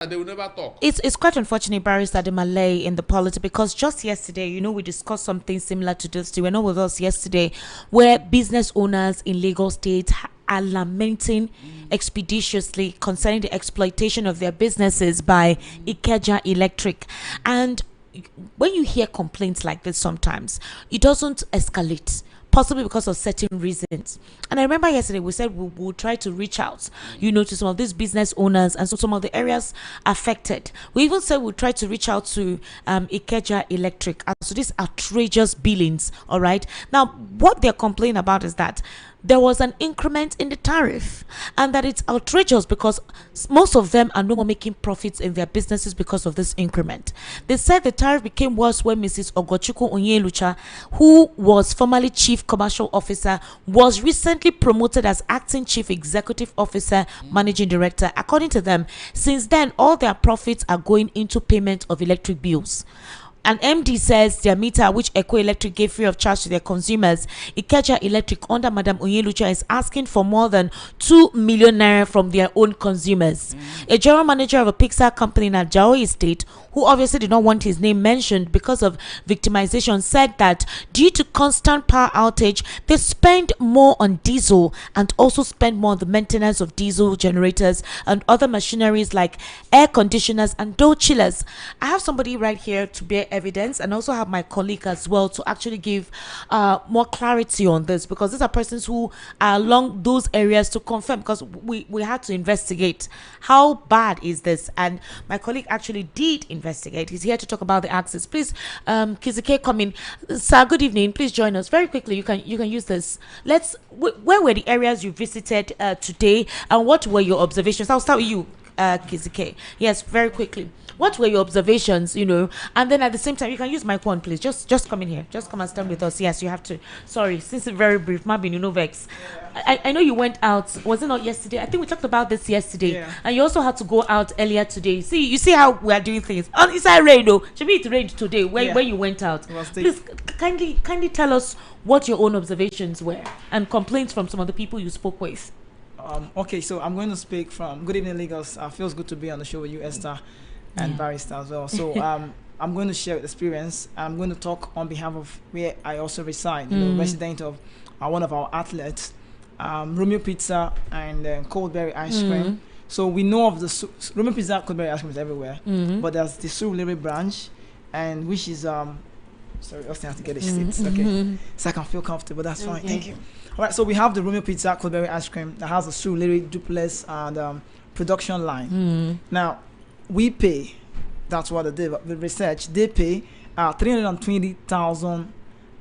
And they will never talk. It's quite unfortunate, Barrister, the Malay in the politics, because just yesterday, we discussed something similar to this. You were not with us yesterday, where business owners in Lagos State are lamenting expeditiously concerning the exploitation of their businesses by Ikeja Electric. And when you hear complaints like this, sometimes it doesn't escalate, possibly because of certain reasons. And I remember yesterday we said we will try to reach out, to some of these business owners and so some of the areas affected. We even said we'll try to reach out to Ikeja Electric as to these outrageous billings. All right. Now, what they're complaining about is that there was an increment in the tariff, and that it's outrageous because most of them are no more making profits in their businesses because of this increment. They said the tariff became worse when Mrs. Ogochukwu Onyelucha, who was formerly chief commercial officer, was recently promoted as acting chief executive officer, managing director. According to them, since then all their profits are going into payment of electric bills. An MD says their meter, which Eco Electric gave free of charge to their consumers, Ikeja Electric under Madam Onyelucha is asking for more than 2 million naira from their own consumers. A general manager of a Pixar company in Ajao Estate, who obviously did not want his name mentioned because of victimization, said that due to constant power outage, they spend more on diesel and also spend more on the maintenance of diesel generators and other machineries like air conditioners and door chillers. I have somebody right here to bear evidence, and also have my colleague as well to actually give more clarity on this, because these are persons who are along those areas to confirm, because we had to investigate how bad is this, and my colleague actually did investigate. He's here to talk about the access. Please, Kizike, come in. Sir, good evening. Please join us very quickly. You can use this. Where were the areas you visited today, and what were your observations? I'll start with you, Kizike. Yes, very quickly. What were your observations, and then at the same time, you can use mic one, please. Just come in here. Just come and stand with us. Yes, you have to. Sorry, since it's very brief. Mabin, vex. I know you went out. Was it not yesterday? I think we talked about this yesterday. Yeah. And you also had to go out earlier today. You see how we are doing things. It's not rain, though. Should be it rained today when you went out. Please, kindly tell us what your own observations were and complaints from some of the people you spoke with. Okay, so I'm going to speak from Good Evening Lagos. Feels good to be on the show with you, Esther, and Barrister as well. So I'm going to share experience. I'm going to talk on behalf of where I also reside, resident of one of our outlets, Romeo Pizza and Coldberry Ice Cream. So we know of the Romeo Pizza, Coldberry Ice Cream is everywhere, but there's the Surulere branch, and which is sorry, I have to get the seats. Okay, so I can feel comfortable. That's fine. Thank you. All right, so we have the Romeo Pizza, Coldberry Ice Cream that has a Surulere duplex and production line. Now, we pay, that's what they did, the research, they pay 320,000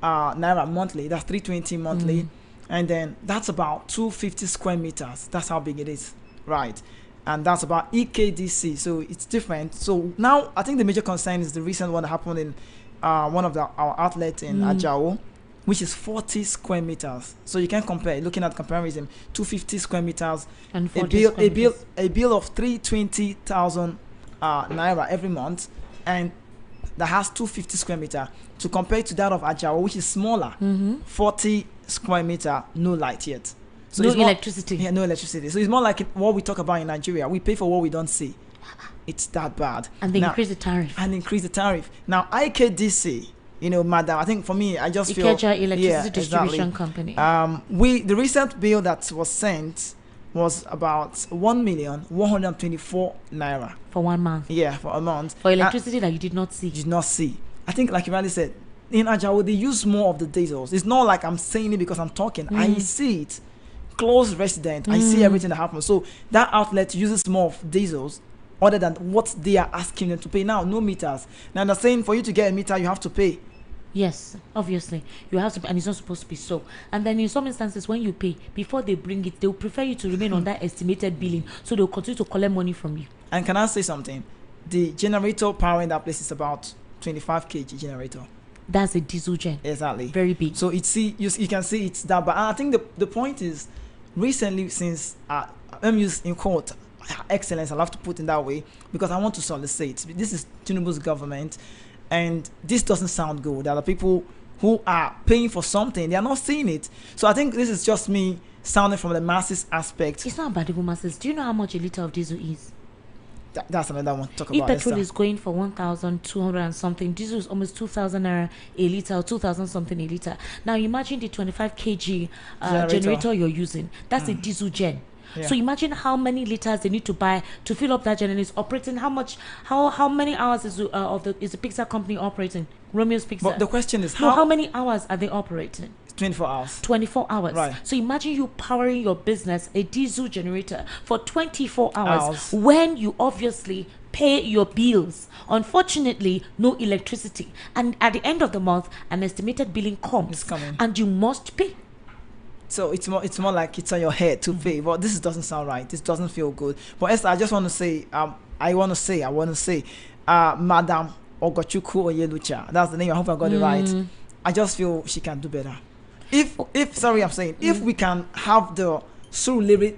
naira monthly. That's 320 monthly. And then that's about 250 square meters. That's how big it is, right? And that's about EKDC, so it's different. So now I think the major concern is the recent one that happened in one of our outlets in Ajao, which is 40 square meters. So you can compare, looking at comparison, 250 square meters, and a bill of 320,000 naira every month, and that has 250 square meter to compare to that of Ajao, which is smaller, 40 square meter, no light yet. So no electricity. Yeah, no electricity. So it's more like what we talk about in Nigeria. We pay for what we don't see. It's that bad. And they increase the tariff. Now, IKDC, madam, I think for me, I just feel... Ikeja Electricity Distribution Company. The recent bill that was sent was about 1,124 naira. For 1 month? Yeah, for a month. For electricity that you did not see? Did not see. I think, like you rightly said, in Ajao, they use more of the diesels. It's not like I'm saying it because I'm talking. I see it. Close resident. I see everything that happens. So that outlet uses more of diesels other than what they are asking them to pay. Now, no meters. Now, they're saying for you to get a meter, you have to pay. Yes, obviously. You have to, and it's not supposed to be so. And then in some instances, when you pay, before they bring it, they'll prefer you to remain on that estimated billing. So they'll continue to collect money from you. And can I say something? The generator power in that place is about 25 kg generator. That's a diesel gen. Exactly. Very big. So you can see it's that. But I think the point is, recently, since let me use in quote excellence, I love to put in that way, because I want to solicit. This is Tinubu's government, and this doesn't sound good. There are people who are paying for something, they are not seeing it. So I think this is just me sounding from the masses aspect. It's not about the masses. Do you know how much a liter of diesel is? That's another one to talk If about. petrol Esther. is going for 1,200 and something, diesel is almost 2,000 naira a liter, or 2,000 something a liter. Now imagine the 25 kg generator you're using. That's a diesel gen. Yeah. So imagine how many liters they need to buy to fill up that gen, and it's operating. How many hours is the Pixar company operating? Romeo's Pixar. But the question is how many hours are they operating? 24 hours. 24 hours. Right. So imagine you powering your business, a diesel generator, for 24 hours when you obviously pay your bills. Unfortunately, no electricity. And at the end of the month, an estimated billing comes. It's coming. And you must pay. So it's more like it's on your head to pay. But this doesn't sound right. This doesn't feel good. But Esther, I just want to say, Madam Ogochukwu Oyelucha. That's the name. I hope I got it right. I just feel she can do better. If we can have the Surulere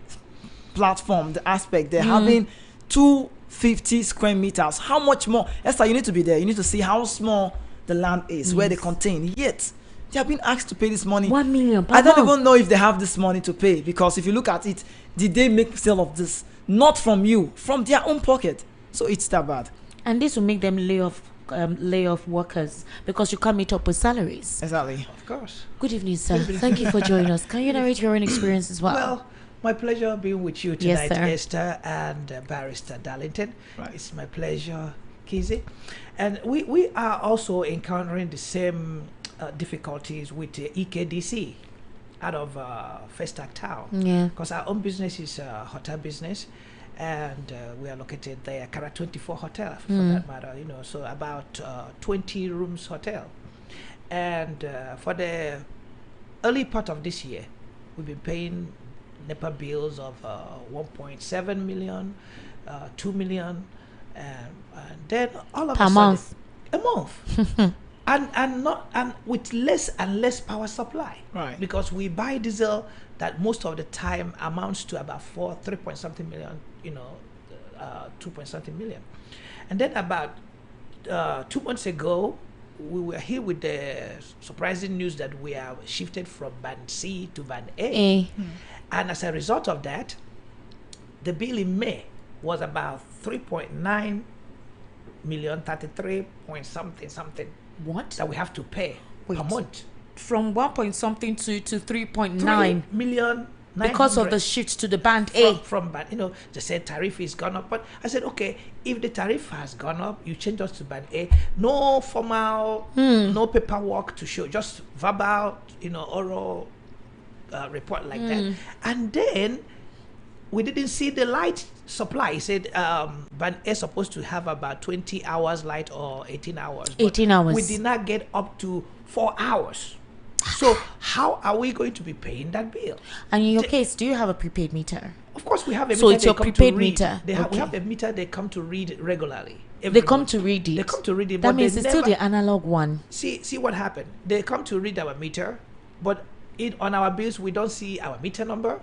platform, the aspect they're having 250 square meters, how much more? Esther, you need to be there. You need to see how small the land is, where they contain. Yet they have been asked to pay this money. 1 million per I don't month. even know if they have this money to pay, because if you look at it, did they make sale of this? Not from you, from their own pocket. So it's that bad. And this will make them lay off workers because you can't meet up with salaries. Exactly. Of course. Good evening, sir. Thank you for joining us. Can you narrate your own experience as well? Well, my pleasure being with you Yes, tonight, sir. Esther and Barrister Darlington. Right. It's my pleasure, Kizzy. And we are also encountering the same difficulties with EKDC out of Festac Town. Yeah. Because our own business is a hotel business, and we are located there, Kara 24 Hotel, for that matter, so about 20 rooms hotel. And for the early part of this year, we've been paying NEPA bills of 1.7 million, 2 million, and then all of Per a month. sudden, a month. and with less and less power supply, Right. because we buy diesel that most of the time amounts to about 3 point something million, 2 point something million. And then about 2 months ago, we were here with the surprising news that we are shifted from band C to band A. And as a result of that, the bill in May was about 3.9 million, 33 point something What? that we have to pay per Wait. month. From 1 point something to 3.9 3 million because of the 900 shift to the band A. from band, they said tariff is gone up, but I said, okay, if the tariff has gone up, you change us to band A. No formal, no paperwork to show, just verbal, oral report like that. And then we didn't see the light supply. He said band A is supposed to have about 20 hours light or 18 hours. but 18 hours. We did not get up to 4 hours. So how are we going to be paying that bill? And in your case, do you have a prepaid meter? Of course, we have a So meter it's they your come to prepaid read. meter. We Okay. have a meter they come to read regularly. They come to read it. They come to read it. That but means they it's still never- the analog one. See what happened. They come to read our meter, but on our bills we don't see our meter number.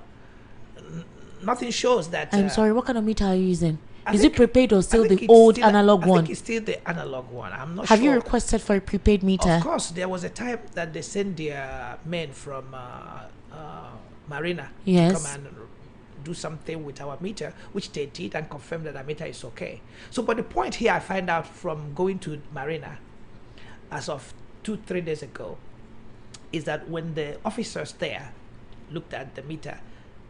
Nothing shows that. I'm sorry, what kind of meter are you using? I Is think- it prepaid or I still think the it's old still- analog I one? think it's still the analog one. I'm not Have sure. you requested for a prepaid meter? Of course, there was a time that they sent their men from Marina Yes. to come and do something with our meter, which they did and confirmed that our meter is okay. So, but the point here I find out from going to Marina as of 2-3 days ago is that when the officers there looked at the meter,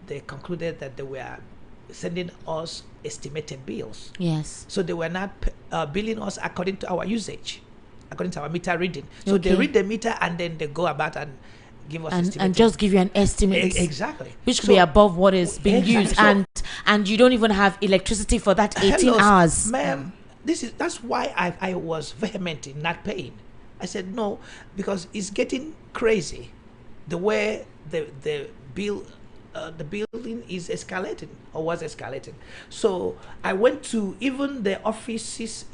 they concluded that they were sending us estimated bills. Yes. So they were not billing us according to our usage, according to our meter reading. So Okay. they read the meter and then they go about and give us And estimated. just give you an estimate. Exactly. Which could So- be above what is being Exactly. used, So- and you don't even have electricity for that 18 Hello, hours. ma'am. That's why I was vehement in not paying. I said no, because it's getting crazy, the way the bill. The building is escalating or was escalating. So I went to even the offices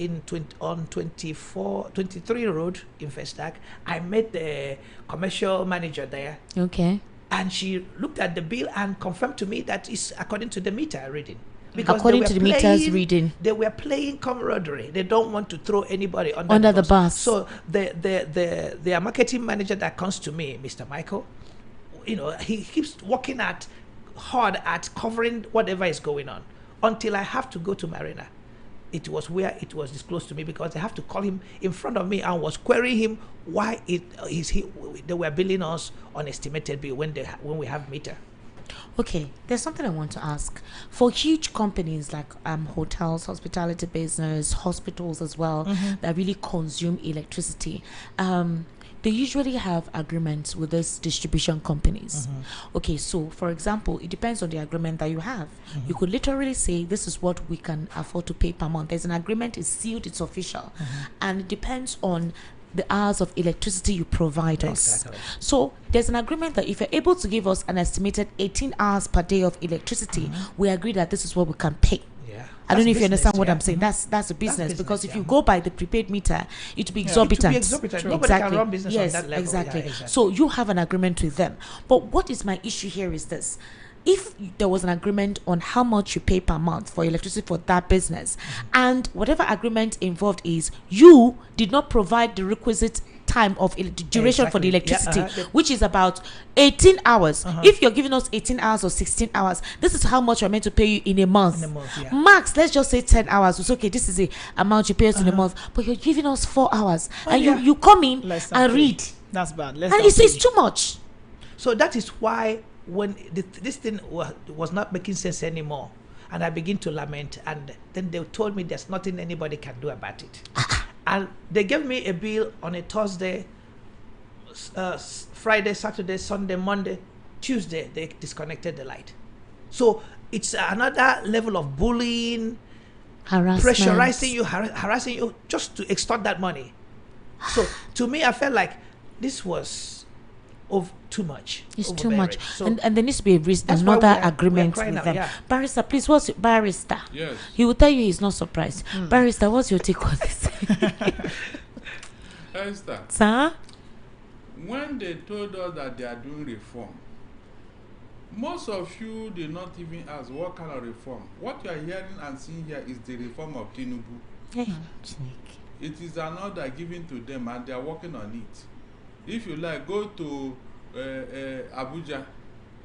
on 23 Road in Festac. I met the commercial manager there, Okay. and she looked at the bill and confirmed to me that it's according to the meter reading. Because According they to were the meter's reading. They were playing camaraderie. They don't want to throw anybody under Under the bus. So their marketing manager that comes to me, Mr. Michael, he keeps working hard at covering whatever is going on until I have to go to Marina. it was where it was disclosed to me, because they have to call him in front of me and was querying him why they were billing us on estimated bill when we have meter. Okay, there's something I want to ask. For huge companies like hotels, hospitality business, hospitals as well, that really consume electricity, they usually have agreements with these distribution companies. Okay, so for example, it depends on the agreement that you have. You could literally say, this is what we can afford to pay per month. There's an agreement, it's sealed, it's official. And it depends on the hours of electricity you provide us. So there's an agreement that if you're able to give us an estimated 18 hours per day of electricity, we agree that this is what we can pay. I don't know if you understand what I'm saying. That's a business, because if you go by the prepaid meter, it will be exorbitant. Nobody can run business on that level. Exactly. So you have an agreement with them. But what is my issue here is this. If there was an agreement on how much you pay per month for electricity for that business, and whatever agreement involved is you did not provide the requisite time of duration for the electricity, which is about 18 hours. If you're giving us 18 hours or 16 hours, this is how much we're meant to pay you in a month. Max, let's just say 10 hours. It's okay, this is the amount you pay us in a month, but you're giving us 4 hours, and you come in and read. That's bad. And it's too much. So that is why when this thing was not making sense anymore, and I begin to lament, and then they told me there's nothing anybody can do about it. And they gave me a bill on a Thursday, Friday, Saturday, Sunday, Monday, Tuesday, they disconnected the light. So it's another level of bullying, harassment, pressurizing you, harassing you just to extort that money. So to me, I felt like this was too much. It's too much. So and there needs to be another agreement with them. Barrister, please, Barrister? Yes. He will tell you he's not surprised. Barrister, what's your take on this? Esther, Sir? when they told us that they are doing reform, most of you did not even ask what kind of reform. What you are hearing and seeing here is the reform of Tinubu. It is an order given to them, and they are working on it. If you like, go to Abuja,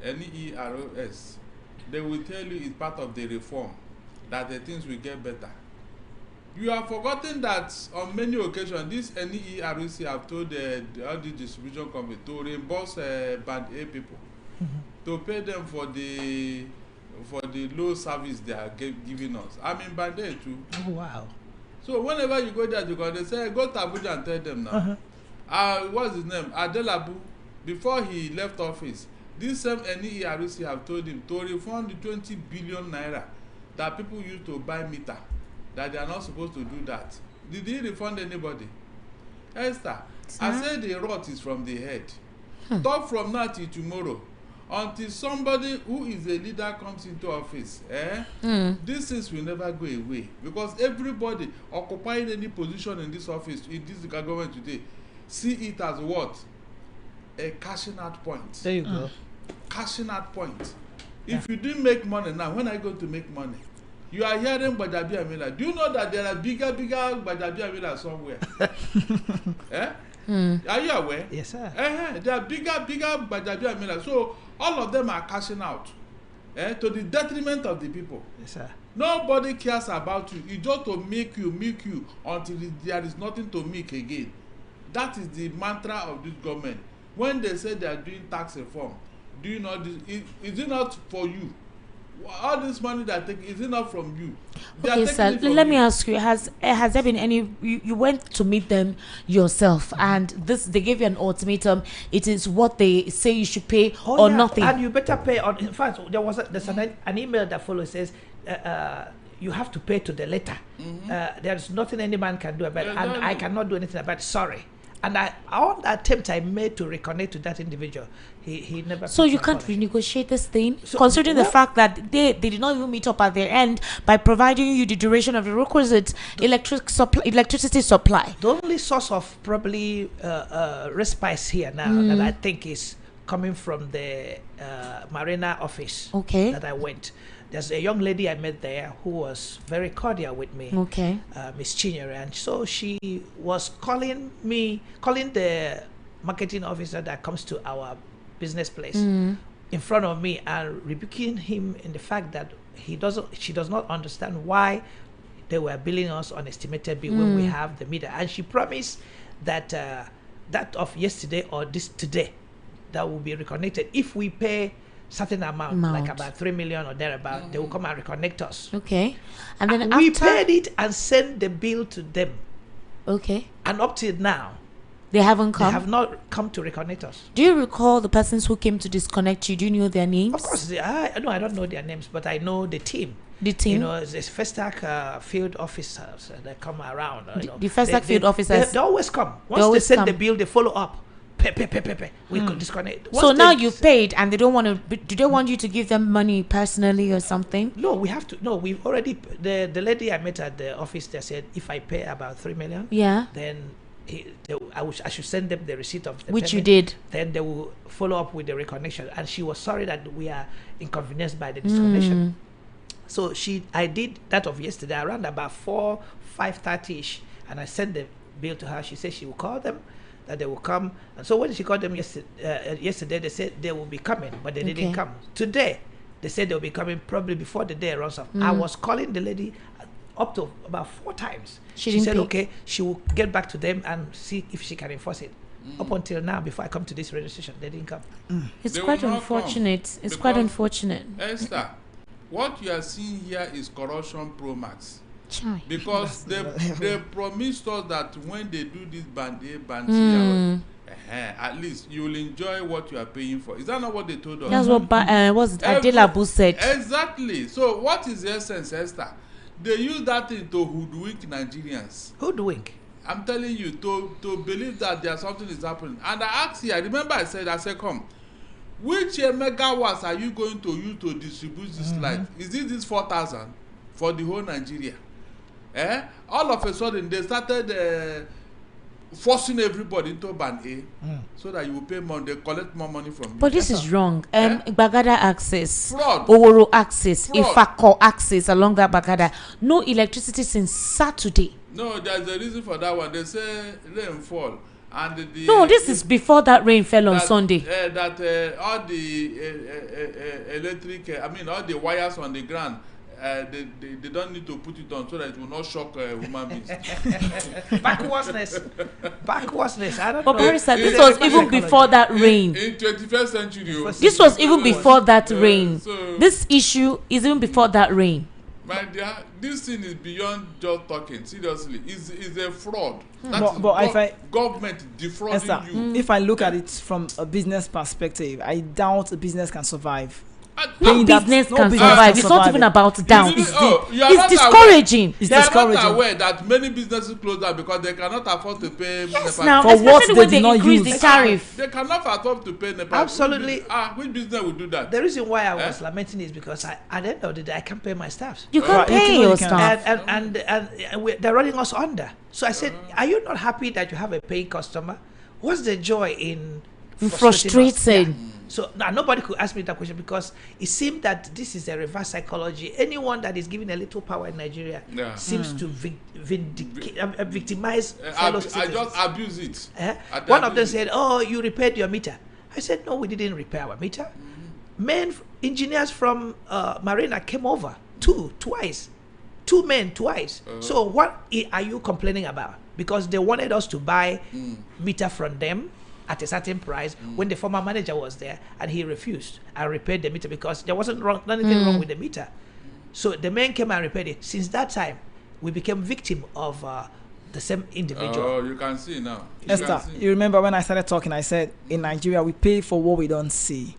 NERC, they will tell you it's part of the reform, that the things will get better. You have forgotten that on many occasions, this NERC have told all the distribution company to reimburse Band A people, to pay them for the low service they are giving us. I mean, Band A too. Oh, wow. So whenever you go there, they say, go to Abuja and tell them now. What's his name? Adelabu, before he left office, this same NERC have told him to refund the 20 billion naira that people used to buy meter, that they are not supposed to do that. Did he refund anybody? Esther, I said the rot is from the head. Talk from now till tomorrow, until somebody who is a leader comes into office. These things will never go away, because everybody occupying any position in this office, in this government today, see it as what? A cashing out point. There you go. Cashing out point. If you didn't make money now, when are you going to make money? You are hearing Bajabi Amila. Do you know that there are bigger Bajabi Amila somewhere? Are you aware? Yes, sir. There are bigger Bajabi Amila. So all of them are cashing out to the detriment of the people. Yes, sir. Nobody cares about you. It's just to make you until there is nothing to make again. That is the mantra of this government. When they say they are doing tax reform, do you know this? Is it not for you? All this money that take, is it not from you? Okay, sir, let me ask you, has there been any, you went to meet them yourself, and they gave you an ultimatum, it is what they say you should pay or nothing? And you better pay on, in fact, there's an email that follows, says, you have to pay to the letter. There's nothing any man can do about it, and I cannot do anything about it, sorry. And all the attempt I made to reconnect to that individual, he never. So you can't renegotiate this thing, considering the fact that they did not even meet up at their end by providing you the duration of the requisite electricity supply. The only source of probably respite here now that I think is coming from the Marina office. Okay. That I went. There's a young lady I met there who was very cordial with me. Okay. Miss Chinyere, and so she was calling the marketing officer that comes to our business place in front of me and rebuking him in the fact that she does not understand why they were billing us on estimated bill when we have the meter. And she promised that that of yesterday or this today, that will be reconnected. If we pay certain amount, like about 3 million or thereabout, they will come and reconnect us. Okay. And then we after, paid it and sent the bill to them. Okay. And up till now, They haven't come. they have not come to reconnect us. Do you recall the persons who came to disconnect you? Do you know their names? Of course, I don't know their names, but I know the team. The team? You know, there's Festac field officers that come around. You know. The Festac field officers? They always come. Once always they send come. the bill, they follow up. We could disconnect. So Once now they you've paid and they don't want to, do they want you to give them money personally or something? No, we have to. No, we've already. The lady I met at the office, they said if I pay about 3 million, Yeah. then I should send them the receipt of the Which you payment. did. Then they will follow up with the reconnection. And she was sorry that we are inconvenienced by the disconnection. So I did that of yesterday around about 5:30ish, and I sent the bill to her. She said she will call them, that they will come. And so when she called them yesterday, they said they will be coming, but they didn't come. Today, they said they'll be coming probably before the day runs off. I was calling the lady up to about 4 times. She said, okay, she will get back to them and see if she can enforce it. Up until now, before I come to this radio station, they didn't come. It's They quite will not unfortunate. come It's quite because- unfortunate. Esther, what you are seeing here is corruption pro max. Chai. Because they promised us that when they do this band A, band C, at least you will enjoy what you are paying for. Is that not what they told us? That's what was it Adelabu said. Exactly. So what is the essence, Esther? They use that thing to hoodwink Nigerians. Hoodwink. I'm telling you, to believe that there's something is happening. And I asked you, I remember I said, come, which megawatts are you going to use to distribute this light? Is it this 4,000 for the whole Nigeria? All of a sudden, they started forcing everybody into band A so that you will pay more, they collect more money from you. But this is wrong. Bagada access, Fraud. Oworo access, Fraud. Ifako access along that Bagada. No electricity since Saturday. No, there's a reason for that one. They say rainfall. And No, this is before that rain fell on that, Sunday. That all the electric, all the wires on the ground, they don't need to put it on so that it will not shock human beings. Backwardness. I don't But know. Barrister, this was even before that rain. In 21st century. This was even before that rain. So, This issue is even before that rain. my dear, this thing is beyond just talking. Seriously, it's a fraud. That is But if I- government defrauding Esther, you. if I look at it from a business perspective, I doubt a business can survive. No Paying that- business no can business survive. can It's not survive even it. about down. Is it- It's, oh, you are it's not discouraging. It's They are discouraging. not aware that many businesses close down because they cannot afford to pay Yes, NEPA. now, For what especially they when did they not increase use. the tariff. They cannot afford to pay NEPA. Absolutely. Which business will do that? The reason why I was lamenting is because at the end of the day, I can't pay my staff. You can't Right, you pay can- your you can. staff. And they're running us under. So I said, are you not happy that you have a paying customer? What's the joy in frustrating us? Frustrating. Yeah. So now nobody could ask me that question because it seemed that this is a reverse psychology. Anyone that is given a little power in Nigeria seems to victimize fellow I citizens. just abuse it. One of them said, "Oh, you repaired your meter." I said, "No, we didn't repair our meter. Engineers from Marina came over twice. 2 men twice. So what are you complaining about? Because they wanted us to buy meter from them at a certain price when the former manager was there, and he refused and repaired the meter because there wasn't anything wrong with the meter. So the men came and repaired it. Since that time, we became victim of the same individual. Oh, you can see now. Esther, you remember when I started talking, I said in Nigeria we pay for what we don't see.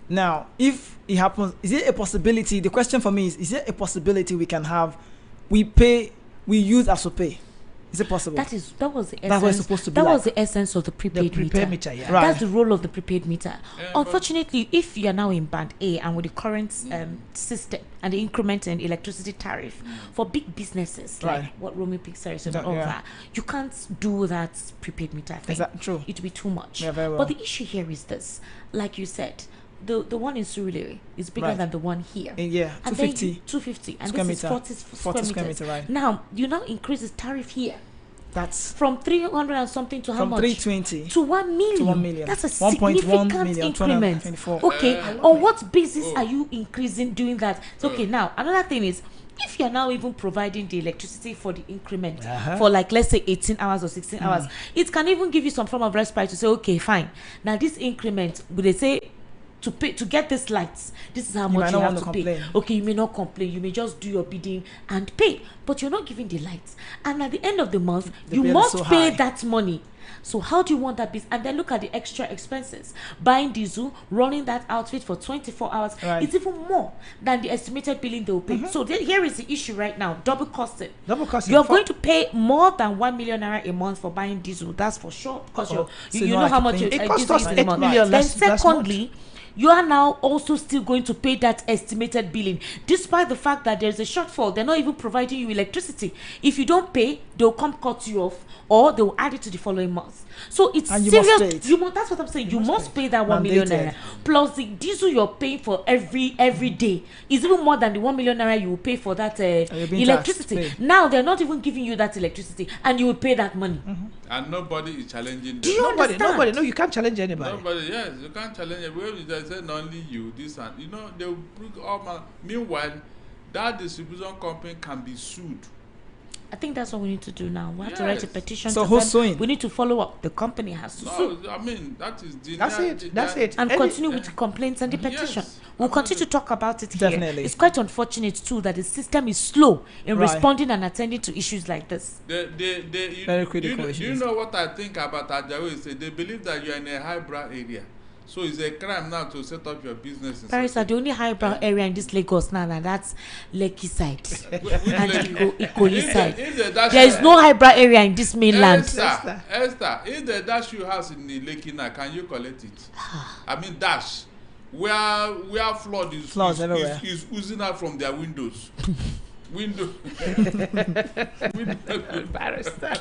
Now, if it happens, is it a possibility? The question for me is there a possibility we can have, we use as we pay? Is it possible? That was the essence. That's what it's supposed to be That like. was the essence of the The prepaid prepaid meter. meter, yeah. Right. That's the role of the prepaid meter. Yeah, Unfortunately, if you are now in band A and with the current system and the increment in electricity tariff for big businesses like Right. what Romy Pixar is and That- all yeah. that, you can't do that prepaid meter thing. Is that true? It would be too much. Yeah, very well. But the issue here is this, like you said, the one in Surulere is bigger Right. than the one here. Yeah, And then 250. 250, and square this is meter. 40 40 square meters. meter, right. Now you now increase the tariff here That's from 300 and something to how from much? 320 To 1 million. to 1 million. That's a 1.1 significant million, increment. 224. Okay, on what basis are you increasing doing that? So, okay, now another thing is If you're now even providing the electricity for the increment for like, let's say 18 hours or 16 hours, it can even give you some form of respite to say, okay, fine. Now this increment, would they say to pay to get these lights, this is how much you have to pay. Okay, you may not complain, you may just do your bidding and pay, but you're not giving the lights. And at the end of the month, you must pay that money. So how do you want that business? And then look at the extra expenses. Buying diesel, running that outfit for 24 hours. It's even more than the estimated billing they will pay. So here is the issue right now. Double costing. You're going to pay more than 1 million naira a month for buying diesel. That's for sure. Because you know how much it costs us 8 million. Then secondly, you are now also still going to pay that estimated billing, despite the fact that there's a shortfall. They're not even providing you electricity. If you don't pay, they'll come cut you off, or they'll add it to the following month. So it's serious. That's what I'm saying. You must pay that 1 million naira. Plus the diesel you're paying for every day is even more than the 1 million naira you will pay for that electricity. Now they're not even giving you that electricity, and you will pay that money. And nobody is challenging them. Do you understand? Nobody. No, you can't challenge anybody. Nobody. Yes, you can't challenge anybody. They say not only you, this and they will bring all. Meanwhile, that distribution company can be sued. I think that's what we need to do now. We have to write a petition. So who's suing? We need to follow up. The company has to sue. I mean, that is That's it. And continue with the complaints and the petition. We'll continue to talk about it here. Definitely. It's quite unfortunate too that the system is slow in responding and attending to issues like this. Very critical issues. You know what I think about Ajawo is they believe that you're in a highbrow area. So it's a crime now to set up your business. Barrister, the only highbrow area in this Lagos now, and that's Lekki side and Ikoyi side. There is no highbrow area in this mainland. Esther, if the dash you house in the Lekki now, can you collect it? I mean dash, where flood is oozing out from their windows. Barrister.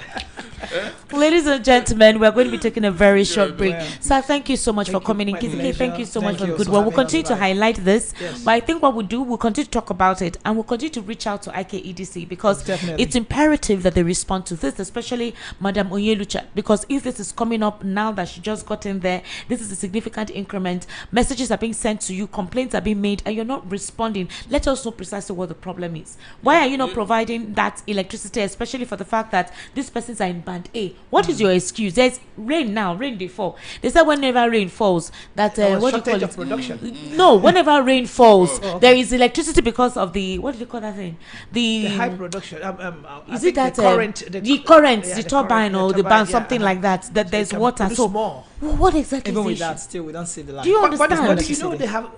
Ladies and gentlemen, we're going to be taking a very short break. So thank you so much for coming in. Thank you so much for the good work. We'll continue to highlight this, but I think what we'll do, we'll continue to talk about it, and we'll continue to reach out to IKEDC because it's imperative that they respond to this, especially Madam Onyelucha, because if this is coming up now that she just got in there, this is a significant increment. Messages are being sent to you, complaints are being made, and you're not responding. Let us know precisely what the problem is. Why are you not providing that electricity, especially for the fact that these persons are in band A? What is your excuse? There's rain now, rain they fall. They said whenever rain falls, that what do you call it? Production. No, whenever rain falls, there is electricity because of the, what do you call that thing? The high production. Is it that the turbine or the band, something like that? That there's water. So more. What exactly? Even with that, still we don't see the line. Do you understand? But you know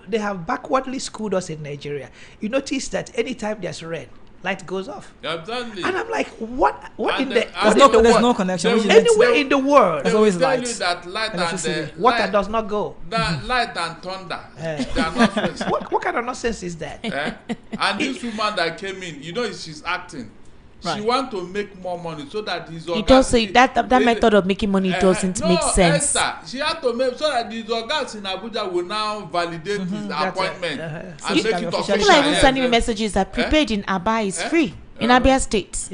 they have backwardly schooled us in Nigeria. You notice that anytime there's rain, light goes off. Exactly. And I'm like, what in the there's no connection. Anywhere in the world, there's always light. You that light and water does not go. That light and thunder, they are not friends. What kind of nonsense is that? And this woman that came in, she's acting. She want to make more money so that his organs. You don't say that method of making money doesn't make sense. Esther, she had to make so that his organs in Abuja will now validate his appointment and make it official. People are even sending me messages that prepaid in Aba is free in Abia State,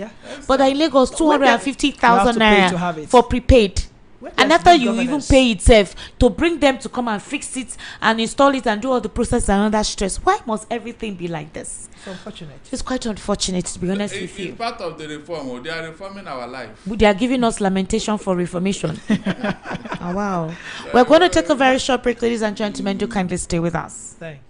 but in Lagos 250,000 naira for prepaid. And after you even pay itself to bring them to come and fix it and install it and do all the process and all that stress, why must everything be like this? It's unfortunate. It's quite unfortunate, to be honest with you. It's part of the reform. They are reforming our life. They are giving us lamentation for reformation. Oh, wow. We're going to take a very short break, ladies and gentlemen. Do kindly stay with us. Thanks.